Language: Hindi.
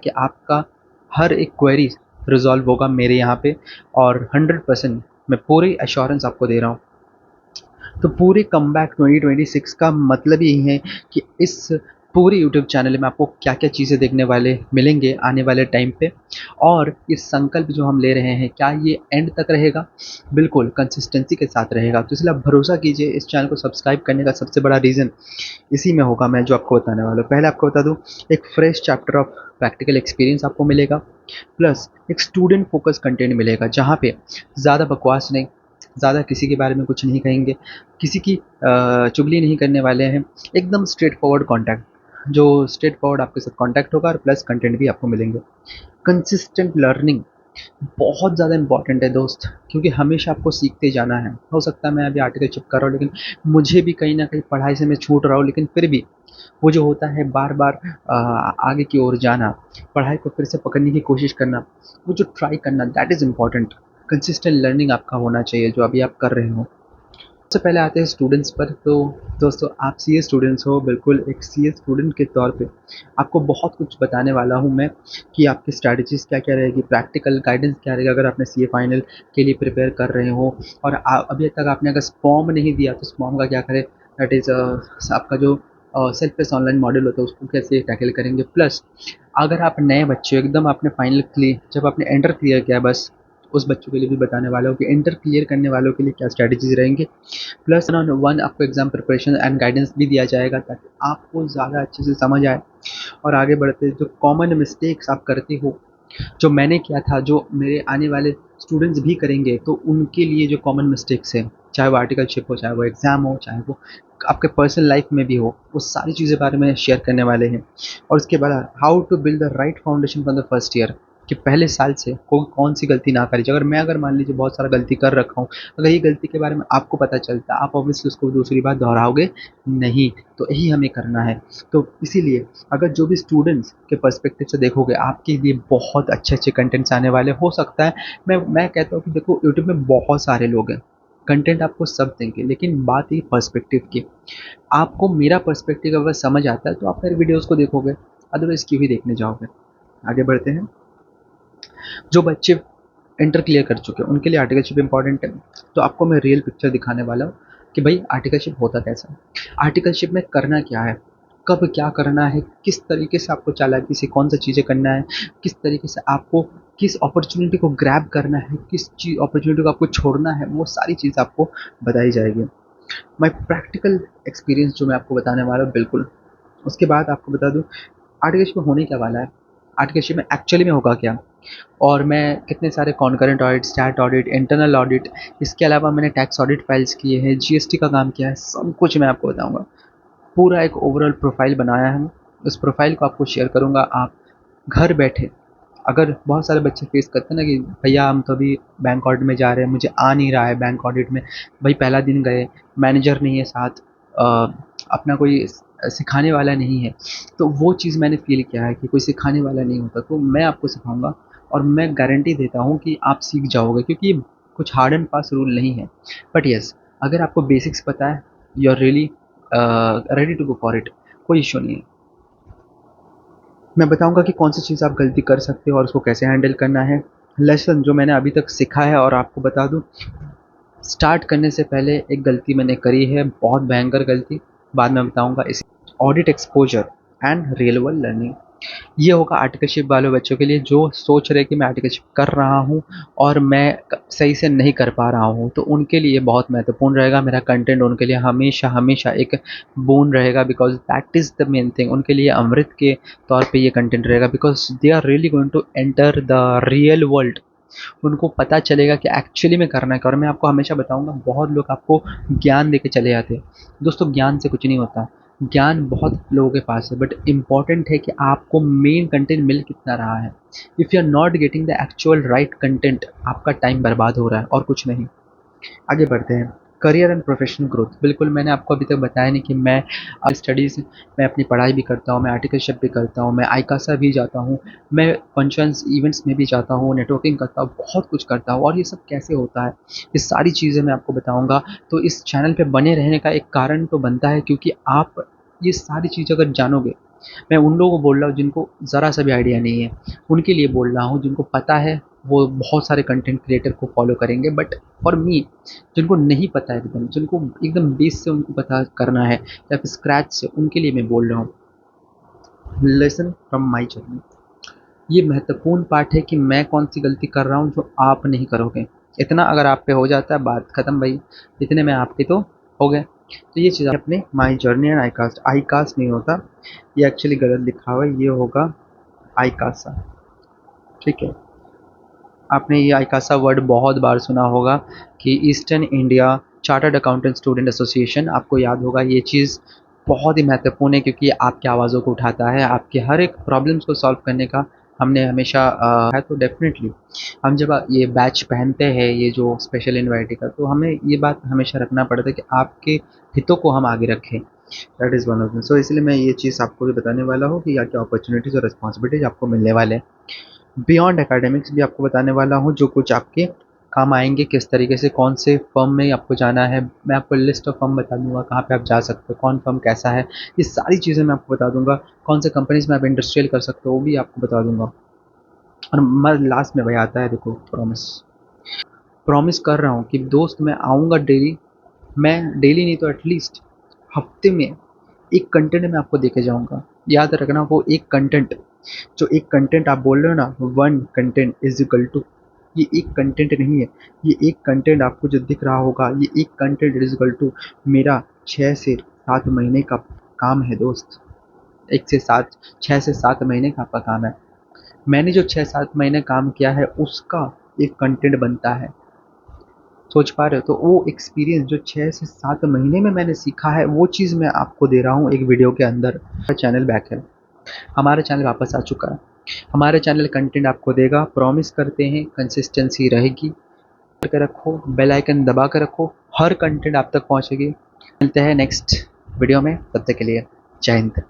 कि आपका हर एक क्वेरी रिजॉल्व होगा मेरे यहाँ पे, और 100% मैं पूरी एश्योरेंस आपको दे रहा हूँ। तो पूरे कमबैक 2026 का मतलब यही है कि इस पूरे यूट्यूब चैनल में आपको क्या क्या चीज़ें देखने वाले मिलेंगे आने वाले टाइम पे, और ये संकल्प जो हम ले रहे हैं क्या ये एंड तक रहेगा? बिल्कुल कंसिस्टेंसी के साथ रहेगा। तो इसलिए आप भरोसा कीजिए, इस चैनल को सब्सक्राइब करने का सबसे बड़ा रीज़न इसी में होगा मैं जो आपको बताने वाला हूँ। पहले आपको बता दूँ, एक fresh chapter of practical experience आपको मिलेगा, प्लस एक स्टूडेंट फोकस कंटेंट मिलेगा जहाँ पे ज़्यादा बकवास नहीं, ज़्यादा किसी के बारे में कुछ नहीं कहेंगे, किसी की चुगली नहीं करने वाले हैं, एकदम स्ट्रेट फॉरवर्ड कॉन्टैक्ट, जो स्ट्रेट फॉरवर्ड आपके साथ कॉन्टैक्ट होगा, और प्लस कंटेंट भी आपको मिलेंगे। कंसिस्टेंट लर्निंग बहुत ज़्यादा इंपॉर्टेंट है दोस्त, क्योंकि हमेशा आपको सीखते जाना है। हो सकता है मैं अभी आर्टिकल चिप कर रहा हूँ, लेकिन मुझे भी कहीं ना कहीं पढ़ाई से मैं छूट रहा हूँ, लेकिन फिर भी वो जो होता है बार बार आगे की ओर जाना, पढ़ाई को फिर से पकड़ने की कोशिश करना, वो जो ट्राई करना, that is important. Consistent learning आपका होना चाहिए जो अभी आप कर रहे हो। सबसे पहले आते हैं स्टूडेंट्स पर। तो दोस्तों, आप सीए स्टूडेंट्स हो, बिल्कुल एक सीए स्टूडेंट के तौर पे आपको बहुत कुछ बताने वाला हूँ मैं कि आपकी स्ट्रैटेजीज़ क्या-क्या रहेगी, प्रैक्टिकल गाइडेंस क्या रहेगा अगर आपने सीए फाइनल के लिए प्रिपेयर कर रहे हो, और अभी तक आपने अगर स्पॉम नहीं दिया तो स्पॉम का क्या करें, दैट इज़ आपका जो सेल्फ बेस्ड ऑनलाइन मॉडल होता है उसको कैसे टैकल करेंगे। प्लस अगर आप नए बच्चे हो, एकदम आपने फाइनल क्लियर, जब आपने एंटर क्लियर किया है, बस उस बच्चों के लिए भी बताने वाला हूँ कि इंटर क्लियर करने वालों के लिए क्या स्ट्रैटेजीज रहेंगे। प्लस वन वन आपको एग्जाम प्रिपरेशन एंड गाइडेंस भी दिया जाएगा ताकि आपको ज़्यादा अच्छे से समझ आए और आगे बढ़ते। जो कॉमन मिस्टेक्स आप करते हो, जो मैंने किया था, जो मेरे आने वाले स्टूडेंट्स भी करेंगे, तो उनके लिए जो कॉमन मिस्टेक्स हैं, चाहे वो आर्टिकलशिप हो, चाहे वो एग्ज़ाम हो, चाहे वो आपके पर्सनल लाइफ में भी हो, वो सारी चीज़ें बारे में शेयर करने वाले हैं। और उसके बाद how to build the right foundation for the first year, कि पहले साल से कोई कौन सी गलती ना करी जाए। अगर मान लीजिए बहुत सारा गलती कर रखा हूँ, अगर ये गलती के बारे में आपको पता चलता, आप ऑब्वियसली उसको दूसरी बार दोहराओगे नहीं, तो यही हमें करना है। तो इसीलिए अगर जो भी स्टूडेंट्स के पर्सपेक्टिव से देखोगे, आपके लिए बहुत अच्छे-अच्छे कंटेंट्स आने वाले। हो सकता है मैं कहता हूँ कि देखो, यूट्यूब में बहुत सारे लोग हैं, कंटेंट आपको सब देंगे, लेकिन बात ये पर्सपेक्टिव की। आपको मेरा पर्सपेक्टिव अगर समझ आता है तो आप मेरे वीडियोज़ को देखोगे, अदरवाइज़ क्यों ही देखने जाओगे। आगे बढ़ते हैं। जो बच्चे इंटर क्लियर कर चुके हैं उनके लिए आर्टिकलशिप इंपॉर्टेंट है। तो आपको मैं रियल पिक्चर दिखाने वाला हूँ कि भाई आर्टिकलशिप होता कैसा है, आर्टिकलशिप में करना क्या है, कब क्या करना है, किस तरीके से आपको चालाकी से कौन सा चीज़ें करना है, किस तरीके से आपको किस अपॉर्चुनिटी को ग्रैब करना है, किस चीज अपॉर्चुनिटी को आपको छोड़ना है, वो सारी चीज़ आपको बताई जाएगी। मैं प्रैक्टिकल एक्सपीरियंस जो मैं आपको बताने वाला हूँ, बिल्कुल। उसके बाद आपको बता दूँ आर्टिकलशिप में होने क्या वाला है, आर्टिकलशिप में एक्चुअली में होगा क्या, और मैं कितने सारे concurrent audit, stat audit, internal audit, इसके अलावा मैंने टैक्स ऑडिट फाइल्स किए हैं, जीएसटी का काम किया है, सब कुछ मैं आपको बताऊंगा। पूरा एक ओवरऑल प्रोफाइल बनाया है। उस प्रोफाइल को आपको शेयर करूंगा। आप घर बैठे, अगर बहुत सारे बच्चे फेस करते हैं ना कि भैया हम तो अभी बैंक ऑडिट में जा रहे हैं, मुझे आ नहीं रहा है बैंक ऑडिट में, भाई पहला दिन गए, मैनेजर नहीं है साथ, अपना कोई सिखाने वाला नहीं है, तो वो चीज़ मैंने फील किया है कि कोई सिखाने वाला नहीं होता, तो मैं आपको सिखाऊंगा, और मैं गारंटी देता हूँ कि आप सीख जाओगे, क्योंकि कुछ हार्ड एंड फास्ट रूल नहीं है। बट यस, अगर आपको बेसिक्स पता है, you are really ready to go for it, कोई इशू नहीं है। मैं बताऊंगा कि कौन सी चीज़ आप गलती कर सकते हो और उसको कैसे हैंडल करना है। लेसन जो मैंने अभी तक सीखा है, और आपको बता दूं, स्टार्ट करने से पहले एक गलती मैंने करी है, बहुत भयंकर गलती, बाद में बताऊंगा। इस audit exposure and real world learning, ये होगा आर्टिकलशिप वाले बच्चों के लिए जो सोच रहे कि मैं आर्टिकलशिप कर रहा हूँ और मैं सही से नहीं कर पा रहा हूँ, तो उनके लिए बहुत महत्वपूर्ण रहेगा मेरा कंटेंट। उनके लिए हमेशा हमेशा एक बोन रहेगा, because that is the main thing. उनके लिए अमृत के तौर पे ये कंटेंट रहेगा, because they are really going to enter the real world. उनको पता चलेगा कि एक्चुअली में करना है क्या। और मैं आपको हमेशा बताऊंगा, बहुत लोग आपको ज्ञान देके चले जाते हैं। दोस्तों, ज्ञान से कुछ नहीं होता, ज्ञान बहुत लोगों के पास है, बट इम्पॉर्टेंट है कि आपको मेन कंटेंट मिल कितना रहा है। If you are not getting the actual right content, आपका टाइम बर्बाद हो रहा है और कुछ नहीं। आगे बढ़ते हैं। करियर एंड प्रोफेशनल ग्रोथ, बिल्कुल मैंने आपको अभी तक बताया नहीं कि मैं स्टडीज़, मैं अपनी पढ़ाई भी करता हूँ, मैं आर्टिकलशिप भी करता हूँ, मैं आईकासा भी जाता हूँ, मैं फंक्शंस इवेंट्स में भी जाता हूँ, नेटवर्किंग करता हूँ, बहुत कुछ करता हूँ। और ये सब कैसे होता है, ये सारी चीज़ें मैं आपको बताऊँगा। तो इस चैनल पे बने रहने का एक कारण तो बनता है, क्योंकि आप ये सारी चीज़ अगर जानोगे मैं उन लोगों को बोल रहा हूँ जिनको ज़रा सा भी आइडिया नहीं है, उनके लिए बोल रहा हूँ। जिनको पता है वो बहुत सारे कंटेंट क्रिएटर को फॉलो करेंगे, बट फॉर मी जिनको नहीं पता है, एकदम जिनको एकदम बेस से उनको पता करना है या फिर स्क्रैच से, उनके लिए मैं बोल रहा हूँ, लेसन फ्रॉम माई जर्नी। ये महत्वपूर्ण पार्ट है कि मैं कौन सी गलती कर रहा हूँ जो आप नहीं करोगे। इतना अगर आप पे हो जाता है, बात खत्म भाई। इतने में आपके तो हो गए। तो ये चीज़ अपने my journey and I cost नहीं होता, ये एक्चुअली गलत लिखा हुआ है, ये होगा आई कासा। ठीक है, आपने ये आई कासा वर्ड बहुत बार सुना होगा कि eastern India chartered accountant student association, आपको याद होगा। ये चीज़ बहुत ही महत्वपूर्ण है क्योंकि ये आपकी आवाज़ों को उठाता है, आपके हर एक प्रॉब्लम्स को सॉल्व करने का हमने हमेशा है। तो डेफिनेटली हम जब ये बैच पहनते हैं, ये जो स्पेशल इन्वाइटी का, तो हमें ये बात हमेशा रखना पड़ता है कि आपके हितों को हम आगे रखें। That is one of the, so इसलिए मैं ये चीज़ आपको भी बताने वाला हूँ कि क्या अपॉर्चुनिटीज़ और रिस्पॉन्सिबिलिटीज आपको मिलने वाले हैं। बियॉन्ड एकेडमिक्स भी आपको बताने वाला हूँ, जो कुछ आपके काम आएंगे, किस तरीके से, कौन से फर्म में आपको जाना है। मैं आपको लिस्ट ऑफ फर्म बता दूंगा कहाँ पे आप जा सकते हो, कौन फर्म कैसा है, ये सारी चीज़ें मैं आपको बता दूंगा। कौन से कंपनीज में आप इंडस्ट्रियल कर सकते हो वो भी आपको बता दूंगा। और मैं लास्ट में भाई आता है, देखो प्रॉमिस, प्रॉमिस कर रहा हूँ कि दोस्त मैं आऊँगा डेली। मैं डेली नहीं तो एटलीस्ट हफ्ते में एक कंटेंट मैं आपको देके जाऊँगा। याद रखना, वो एक कंटेंट, जो एक कंटेंट आप बोल रहे हो ना, one content is equal to, ये एक कंटेंट नहीं है, ये एक कंटेंट आपको जो दिख रहा होगा, ये एक कंटेंट इज इक्वल टू मेरा 6 से 7 महीने का काम है दोस्त। 6 से 7 महीने का आपका काम है। मैंने जो 6-7 महीने काम किया है उसका एक कंटेंट बनता है, सोच पा रहे हो? तो वो एक्सपीरियंस जो 6 से 7 महीने में मैंने सीखा है, वो चीज़ मैं आपको दे रहा हूँ एक वीडियो के अंदर। चैनल बैक है, हमारा चैनल वापस आ चुका है। हमारे चैनल कंटेंट आपको देगा, प्रॉमिस करते हैं कंसिस्टेंसी रहेगी। करके रखो, बेल आइकन दबा कर रखो, हर कंटेंट आप तक पहुंचेगी। मिलते हैं नेक्स्ट वीडियो में, तब तक के लिए जय हिंद।